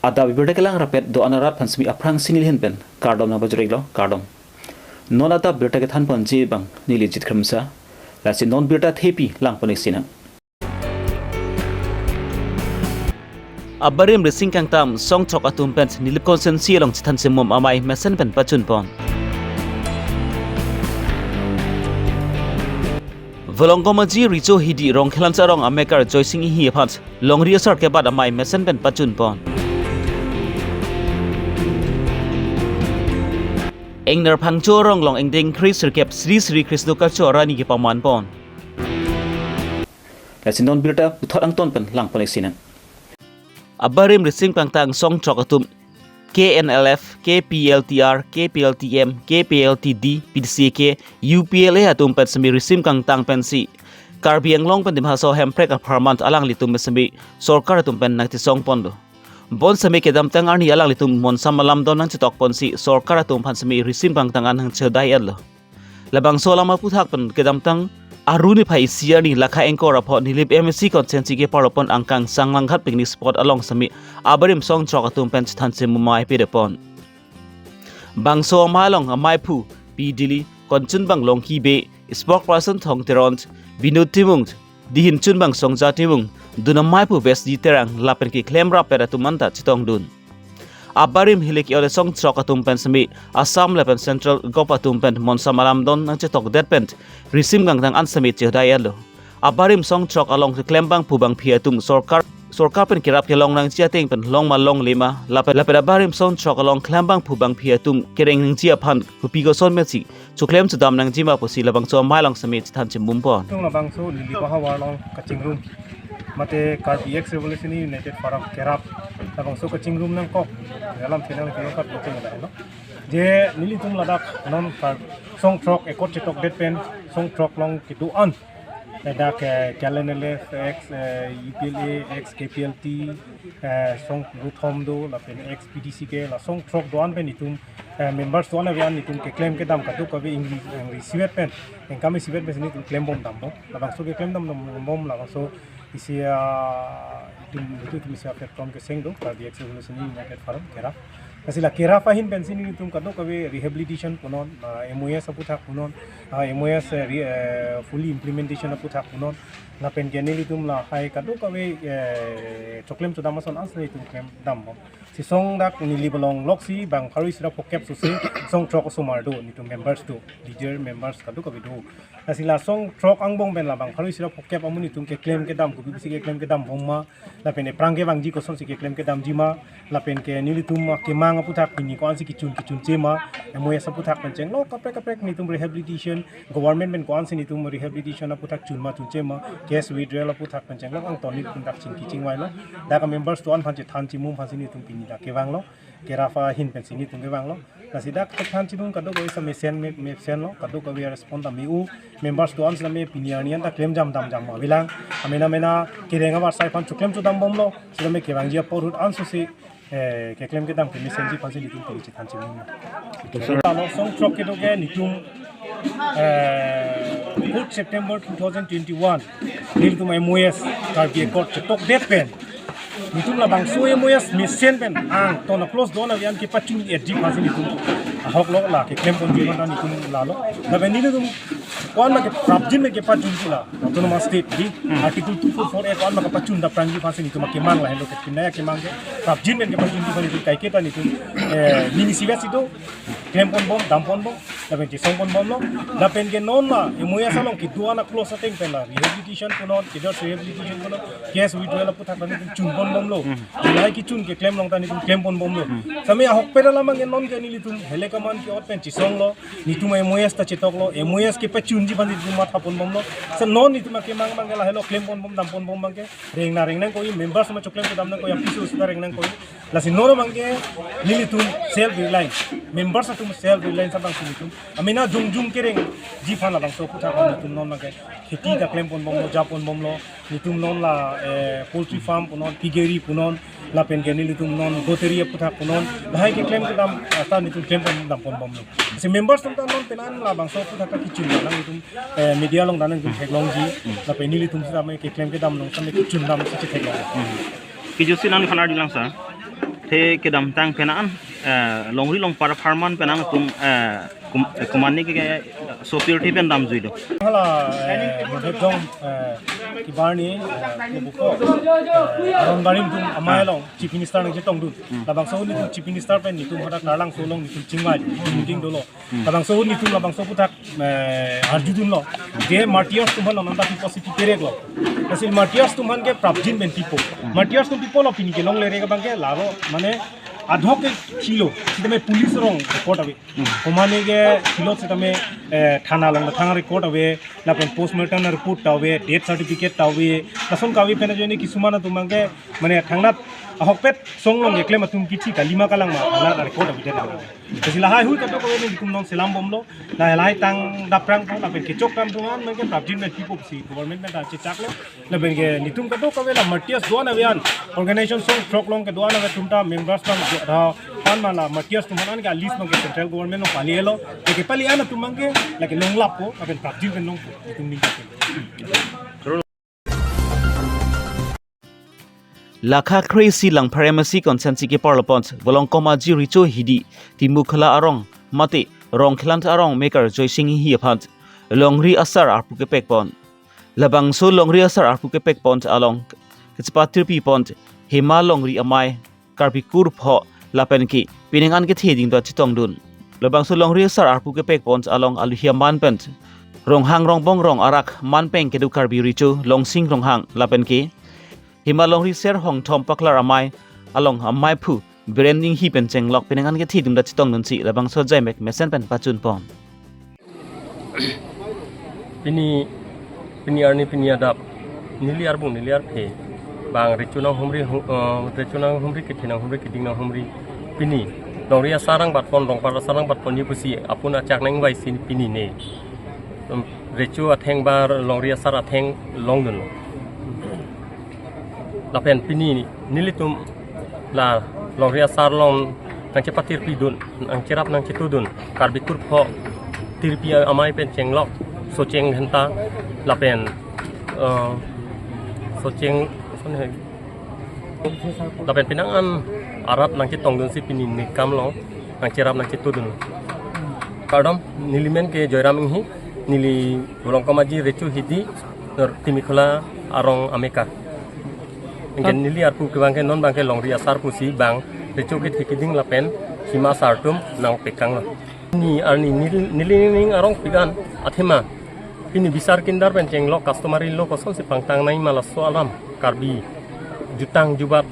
ada bibirda kelang rapet do anarat pansmi aprang sinil hin pen kardom na bajreglo kardom non ada birta ke than pon ji bang nili jit khamsa la si non birta thepi lang pon sina abarim resing kang tam song chok atum pen nilip konsensi long than semom amai mesen pen pachun pon volongkomaji richo hidi rong khelan sa rong amekar joising hi phat longri asar ke bad amai mesen pen pachun pon engner phangcho rong long engding Chris kep Sri Krishna kalcho rani ki paman pon la si non birta uthot ang ton pen lang pon sina abarim resing pangtang song chok atum KNLF, KPLTR, KPLTM, KPLTD, PDCK, UPLA atum pen semi resim kang tang pensi. Karbi Longri pen dimhaso hemprek apartment alang litum semi sorkar atum pen nang tisong pondo. Bon semi kedam tang arni alang litum mon samalam don nang chitok ponsi sorkar atum pan semi resim kang tang anang chedai adlo. Labang solama puthak pen kedam tang aruni phai siani lakha engkor apho nilip MSC consensi ke paropon angkang sanglang khat picnic spot along sami abarim song chok atum pen than se mumai pe depon bangso malong amai phu pidili konchun bang long ki be spokesperson thong teront binod timung dihin chun bang songja timung dunamai phu best di terang lapen ki claim ra pera tumanta chitong dun abarim hilek yole song chok atum pen sami Assam lepen central gop atum pen monsamalam don nang chitok det pen resim gang tang ansami chedai alo abarim song chok along se klembang phubang phiatum sorkar pen kirap ke long nang chiateng pen long ma long lema lapet abarim song chok along klembang phubang phiatum kereng ning chia phan hupi go son mesi chuklem chudam nang jima posi labang so mai long sami than chim mumpon tung labang so lili baha warlong kaching room mate Karbi X Revolution United Forum kerap labang so kaching room nang kok dalam final kilo kat boceng ada no je nili tung ladak non kar song trok ekot chitok det pen song trok long kiduan ada ke KNLF X UPLA X KPLT song ruthom do la pen X PDC ke la song trok doan pen itum members doan avian itum ke claim ke dam katu kabe english sivet pen en kami sivet pen ni claim bom dam do labang so ke claim dam bom labang so isia itu bisa platform ke seng do Karbi X Revolution United Forum kerap kasila kera fahin pensin ini tum kado kabe rehabilitation punon MOS aputhak punon MOS fully implementation aputhak punon na pen geneli tum la hai kado kabe choklem chudamason asne tum klem dam si song dak nili bolong loksi bang kharui sira pokep susi song trok sumar do ni tum members do leader members kado kabe do kasila song trok angbong ben la bang kharui sira pokep amuni tum ke claim ke dam kubi si ke claim ke dam bomma la pen prangge bangji ko son si ke claim ke dam jima la pen ke nili tum ke mang aputhak pini ko ansi kichun chema MOS aputhak penceng lo kaprek ni tum rehabilitation government men ko ansi ni tum rehabilitation aputhak chunma chema case withdrawal aputhak penceng lo ang toni tum dak chin kiching wai lo da ka members to an phanche than chimum phansi ni tum pini da ke wang lo kerafa hin pensi ni tum ke wang lo kasida than chimum kado ko isa mesen lo kado ko we respond ta miu members to an sa me pinianian ta claim jam ma bilang amena kirenga war sai phan chuklem chu dam bom lo sila me ke wang ji porut ansu si ke claim ke dam ke mesen ji phansi ni tum pini chi than chimum lo song trok ke do ke ni tum 4 September 2021 nil tum MOS Karbi Court chitok det pen nitum labang so MOS mesen pen ang to na close do na yan ki pachun edji phasi nitum ahok lo la ke claim kon ji na nitum la lo da ben ni tum kwan ma ke prabjin me ke pachun ji la autonomous state di article 244 kwan ma ke pachun da prangji phasi nitum ke mang la helo ke pinaya ke mang ke prabjin men ke pachun ji phasi kai ke ta nitum mini sigas itu claim pon bom dam pon bom da ben ji song pon bom lo da pen ke non la MOS along ki duana close ateng pen la rehabilitation konon kidor rehabilitation konon case withdrawal aputhak ni chun pon bom lo jilai ki chun ke claim long ta ni claim pon bom lo sami ahok pera lamang non ke ni litum hele kaman ki ot pen chi song lo ni tum MOS ta chitok lo MOS ke pe chun ji ban ni ma thapon bom lo sa non ni tum ke mang la hello claim pon bom dam pon bom bang ke reng na ko members ma choklem ko dam na ko ya pisu sta reng na ko la si noro mang ke ni litum self reliance members atum self reliance sa bang litum amina jung kereng ji phan la bang so putha ko nitum non mang ke kheti ta claim pon bom lo japon bom lo nitum non la poultry farm punon piggery punon la pen ke ni litum non goteria putha punon lahai ke claim dam ta nitum claim pon dam pon bom lo si members tum ta non penan la bang so putha ka kichun la nitum media long dan nitum technology la pen ni litum sa me ke claim ke dam long sa me kichun dam sa technology ki josi nan khana dilang sa te kedam tang penaan longri long para farman penang tum kumani ke sopir ti pen dam juido hala modong kibarni buko aron barim tum amai long chief minister nang jetong du labang so ni chief minister pen ni tum hada karlang solong ni tum chingwai meeting dolo labang so ni tum labang so putak arjudun lo je martios tum halo nanda positive perek lo asil martios tum han ke prabjin ben tipo martios tum people of ni ke long le re ka bang ke laro mane adhok ke kilo sita me police rong report ave komane ke kilo sita me thana long thang report ave la pen postmortem report ave death certificate ave nason kawi pen jeni kisumana tumange mane thangna ahok pet song long ekle matum kithi kalima kalang ma ala report ave ta sila hai hui ka to ko ni kum non selam bomlo la lai tang daprang ko la pen ke chok kam tuan me ke prabjin me people si government me ta chak lo la pen ke nitum ka to ko la martius doan avian organization song trok long ke doan ave tumta members ta pan mala martius tumanan ke list mang ke central government no palielo ke paliana tumange la ke long lap ko apen prabjin pen long tum ni lakha crazy lang pharmacy consensi ke parlapont bolong koma ji richo hidi timu khala arong mate rong khilant arong maker joy sing hi aphant longri asar arpu ke pekpon labang so longri asar arpu ke pekpon along kitspatir pi pont hema longri amai karbi kur pho lapen ki pinengan ke theding do chitong dun labang so longri asar arpu ke pekpon along aluhia man pent rong hang rong bong rong arak man peng ke du karbi richo long sing rong hang lapen ki himalong riser hong thom paklar amai along amai phu branding hi pen cheng lok penangan ke thidum da chitong nun chi labang so jai mek mesen pen pachun pon pini arni pini adap niliar bung niliar phe bang richunang humri kitinang humri kitinang humri pini longria sarang batpon rong par sarang batpon ni pusi apuna chak nang wai sin pini ne richu atheng bar longria sar atheng longun la pen pini nilitum la longria sar long nang cepatir pidun nang cerap nang cetudun karbikur pho tirpi amai pen chenglok so cheng henta la pen so cheng la pen pinangan arab nang cetong dun si pini ni kam long nang cerap nang cetudun kadam nilimen ke joyram hi nili bolong kamaji rechu hidi timikula arong ameka ingin nili arpu ke bangke non bangke longri asar pusi bang recu ke thikiding lapen hima sartum nang pekang lo ni arni nili arong pigan athema ini bisar kindar penceng lo customary lo koson si pangtang nai malaso alam karbi jutang jubat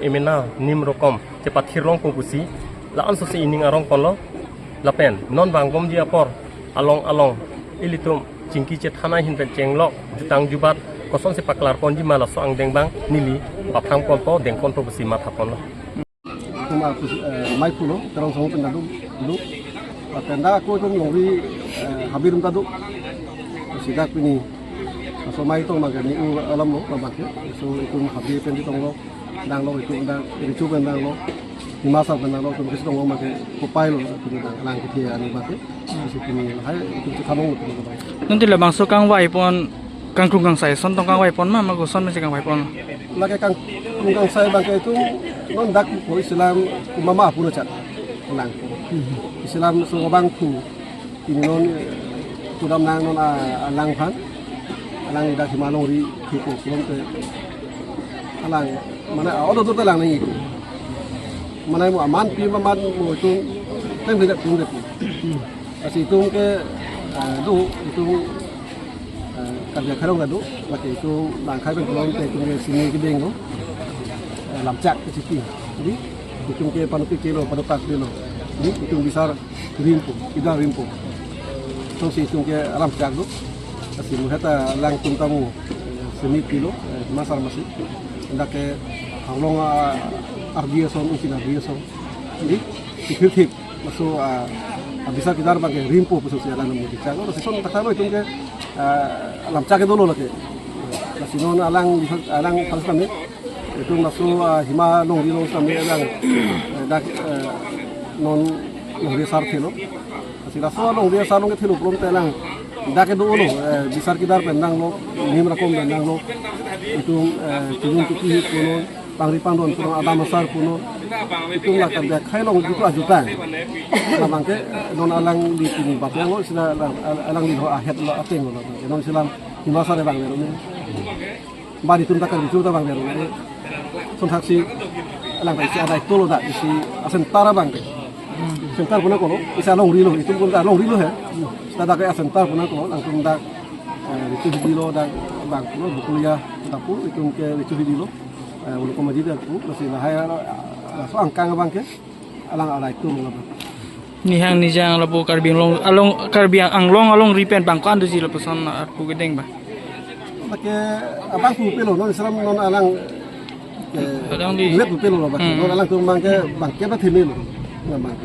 emena nim rokom cepat hirong pusi la anso si ining arong konlo lapen non bangkom ji apor along ilitum cingki cet hana hin penceng lo jutang jubat koson si paklar ponji malas so ang dengbang nili paphang konpo dengkon po besi mata konlo kuma mai pulo terong song pendadu dulu penda aku tu ngori habirum tadu sidak ini so mai to magani u alam lo mabak so itu habir pendi tong lo dang lo itu dang ricu pendang lo di masa pendang lo tu kesi tong lo make kopai lo tu lang ke dia ani mate so kini hai itu kamong tu nanti labang so kang wai pon kang kung sai son tong kang wai pon ma ko son mesti kang wai pon lagi kang sai bangke itu non dak ko Islam mama pun cak lang Islam so bang tu ini non tu dam nang non lang phan lang dak himalong ri ki ko sebelum te lang mana ada tu lang ni mana mu aman pi maman mu tu teng tidak tung dep asi tung ke du itu kerja kerong gadu lagi itu langkai penjualan teknologi sini gede ngo làm chak ke situ jadi itu ke panuti kilo panutak kilo jadi itu besar rimpu tidak rimpu so si itu ke alam chak tu kasi muhata lang tuntamu seni kilo masar masih hendak ke halong argia son usin argia son jadi tikip masuk bisa kita pakai rimpu khusus ya dalam musik chak lo si son tak tahu itu ke làm cha cái dulu lagi, kasi non alang paling kami itu masuk hima longri long kami alang dak non longri sar thelo, kasi laso longri sar long thelo belum telang dak itu dulu besar kita pendang lo, nim rakom pendang lo itu tunjung tuki kuno, pangripan don kuno, ada masar kuno, itu lakukan dia kai long itu ajutan nah bangke non alang di sini bapeng lo sila alang di ho ahet lo ateng lo non silam di masa de bang ini ba dituntakan di curta bang ini son taksi alang isi ada itu lo dak isi asentara bang sentar punya kalau isa long rilo itu pun dah long rilo ya sudah kayak sentar punya kalau langsung dak itu video dak bang lo kuliah tapi itu ke itu video ulu komajid aku masih bahaya so angkang bang ke alang ala itu lo Ni hang ni jang lapu Karbi along repent bang kan tu si lapu son aku gedeng ba. Pakai abang tu pelo non Islam non alang Alang di web tu pelo lo pakai non alang tu bang ke dah theme lo bang.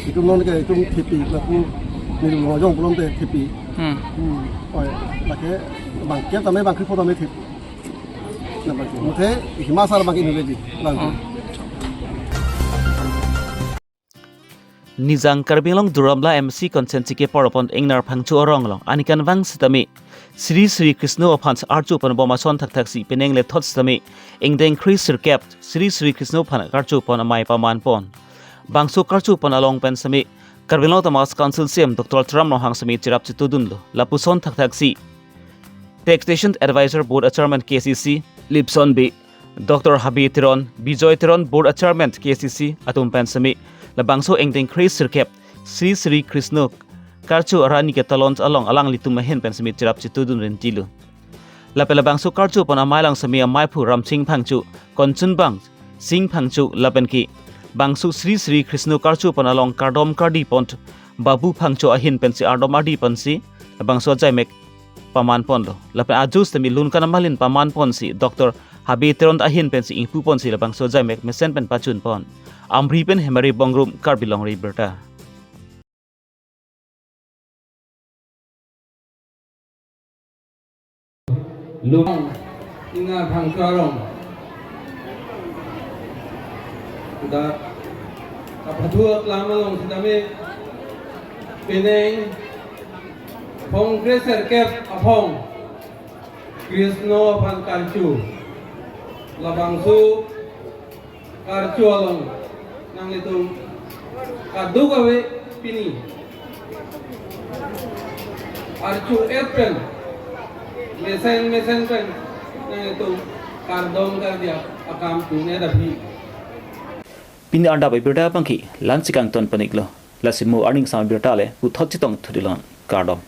Itu non ke itu tipi lapu ni lo jong belum teh tipi. Oh pakai bang ke tamai bang ke foto me tipi. Nah pakai mute himasar bang ini lagi langsung. Nizang Karbi Long Duramla MC konsensi ke poropon engnar phangchu orong long anikan wang sitami Sri Sri Krishna ophans archu pan boma son thak thak si peneng le thot sitami engdeng Chris Sirkap Sri Sri Krishna phan karchu pon amai paman pon bangsu karchu pon along pen sami Karbi Long Tamas Council CM Dr. Tram no hang sami chirap chitudun lo lapu son thak thak si Taxation Advisor Board Chairman KCC Lipson B Dr. Habi Tiron Bijoy Tiron Board Chairman KCC atum pen sami labangso engdeng Chris Sirkap Sri Sri Krishna karchu arani ke talons along alang litum mahen pen sami chirap chitudun rentilu lapela bangso karchu pon amailang sami amai phu ramsing phangchu konchun bang sing phangchu lapen ki bangsu Sri Sri Krishna karchu pon along kardom kardi pont babu phangchu ahin pen si ardom adi pansi bangso jaimek paman pon lo lapen ajus temi lun kana malin paman pon si Dr. Habi Tiron ahin pen si ingpu pon si labangso jaimek mesen pen pachun pon Amri pen hemari bongrum Karbi Longri Abirta. Lung inga phangkarong da kapathuak lamalong sidame peneng phong kreser kep aphong Krishna phan karchu labangsu karchu along nang itu kadu gawe pini archu pen mesen pen nang itu kardom kar dia akam tune dabi Pini anda Abirta pangki lansikang ton paniklo lasimu earning sam Abirta le uthot chitong thudilon kardom